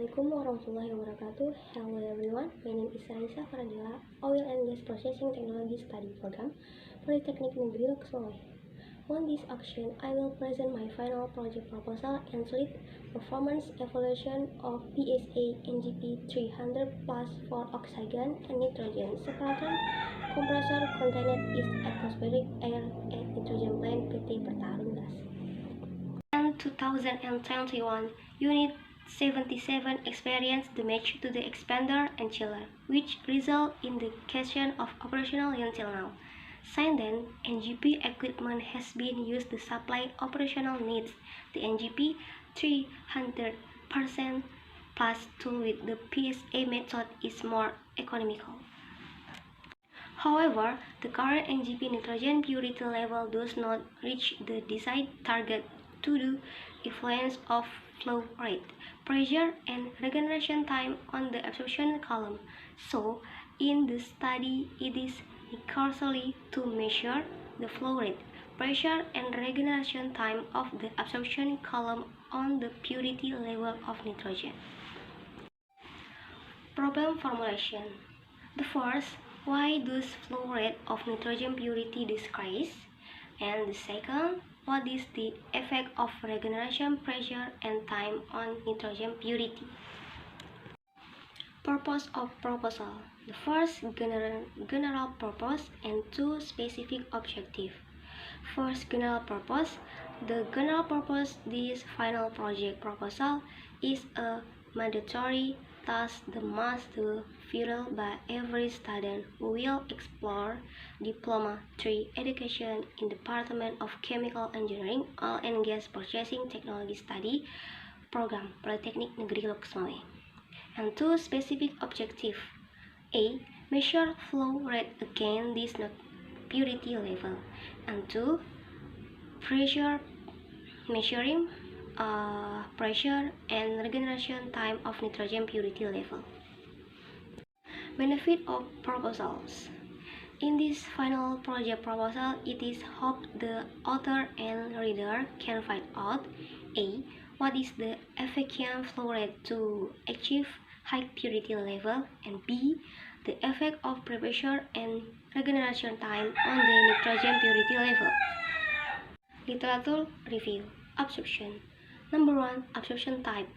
Assalamualaikum warahmatullahi wabarakatuh. Hello everyone, my name is Raisa Faradila, Oil and Gas Processing Technology Study Program, Polytechnic Negeri Loksmawe. On this action, I will present my final project proposal and solid performance evaluation of PSA NGP 300 plus for oxygen and nitrogen separator compressor contained is atmospheric air at nitrogen plant PT Pertarung Gas. In 2021, Unit 77 experienced damage to the expander and chiller, which result in the cessation of operational until now. Since then, NGP equipment has been used to supply operational needs. The NGP 300% plus tool with the PSA method is more economical. However, the current NGP nitrogen purity level does not reach the desired target to the influence of flow rate, pressure, and regeneration time on the absorption column. So, in the study, it is necessary to measure the flow rate, pressure, and regeneration time of the absorption column on the purity level of nitrogen. Problem formulation. The first, why does flow rate of nitrogen purity decrease? And the second, what is the effect of regeneration pressure and time on nitrogen purity? Purpose of proposal. The first, general purpose and two specific objectives. First, general purpose. The general purpose this final project proposal is a mandatory task that must be fulfilled by every student who will explore Diploma 3 education in Department of Chemical Engineering, Oil and Gas Processing Technology Study Program, Polytechnic Negeri Loksmawe. And two specific objectives. A. Measure flow rate against this purity level. And two, measuring pressure and regeneration time of nitrogen purity level. Benefit of proposals. In this final project proposal, it is hoped the author and reader can find out A. What is the efficient flow rate to achieve high purity level, and B. The effect of pressure and regeneration time on the nitrogen purity level. Literature review. Absorption. Number 1, absorption type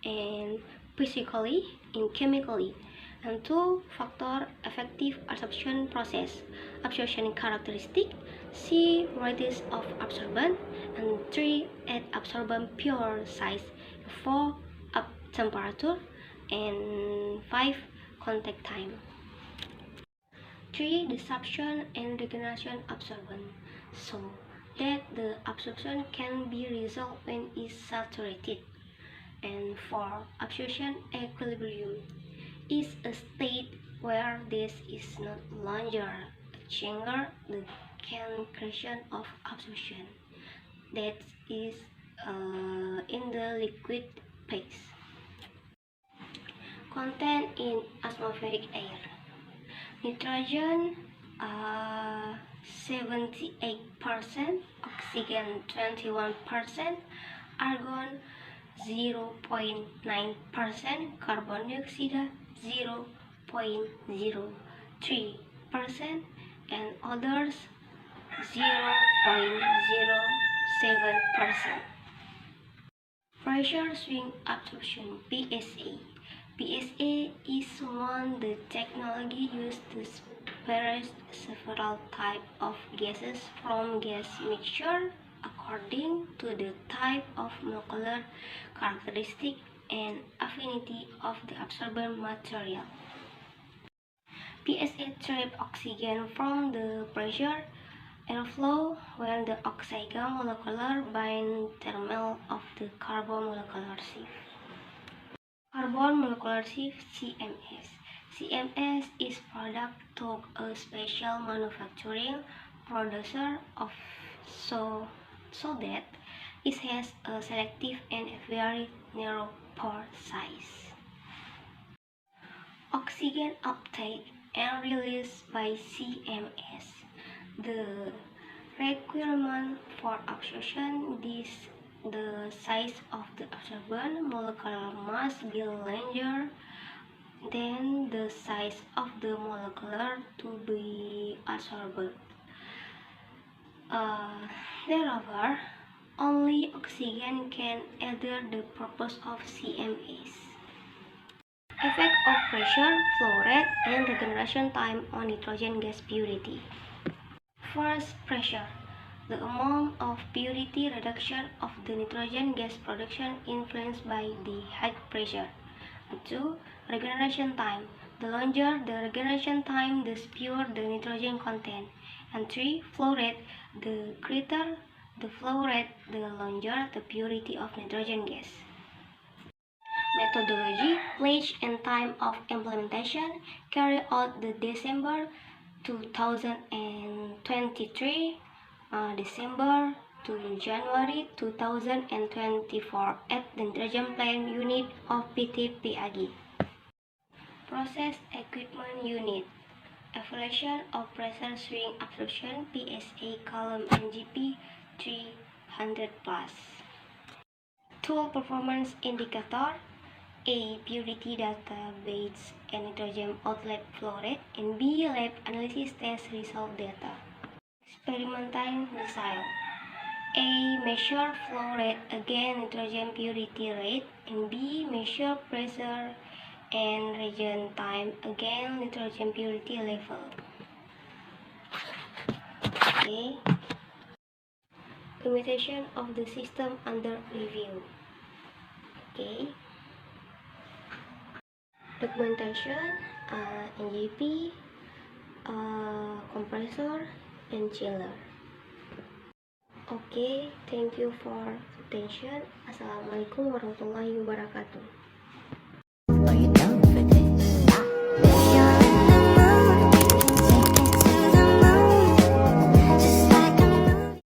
and physically and chemically. And 2, factor effective absorption process. Absorption characteristic. C, radius of absorbent. And 3, at absorbent pure size. 4, up temperature. And 5, contact time. 3, disruption and regeneration absorbent. So that the absorption can be resolved when it's saturated. And 4, absorption equilibrium is a state where this is not longer achieving the concentration of absorption that is in the liquid phase. Content in atmospheric air. Nitrogen 78%, oxygen 21%, argon 0.9%, carbon dioxide 0.03%, and others 0.07%. Pressure swing absorption (PSA). PSA is one the technology used to separate several types of gases from gas mixture according to the type of molecular characteristic and affinity of the absorbent material. PSA traps oxygen from the pressure airflow when the oxygen molecular bind thermal of the carbon molecular shift. Carbon molecular shift CMS. CMS is product to a special manufacturing producer of so that it has a selective and very narrow pore size. Oxygen uptake and release by CMS. The requirement for absorption this the size of the absorbent molecular mass be larger than the size of the molecular to be absorbed. Therefore, only oxygen can answer the purpose of CMAs. Effect of pressure, flow rate, and regeneration time on nitrogen gas purity. First, pressure. The amount of purity reduction of the nitrogen gas production influenced by the high pressure. 2. Regeneration time. The longer the regeneration time, the purer the nitrogen content. And 3. Flow rate. The greater the flow rate, the longer the purity of nitrogen gas. Methodology, place, and time of implementation carried out the December 2023, December to January 2024 at the Nitrogen Plant Unit of PT PAG. Process Equipment Unit. Evaluation of Pressure Swing Absorption PSA column NGP 300 plus. Tool Performance Indicator. A. Purity data based and nitrogen outlet flow rate, and B. Lab analysis test result data. Experimental design. A. Measure flow rate against nitrogen purity rate, and B. Measure pressure and reagent time against nitrogen purity level. Okay. Limitation of the system under review. Okay. Documentation, NGP, compressor, and chiller. Okay, thank you for attention. Assalamualaikum warahmatullahi wabarakatuh.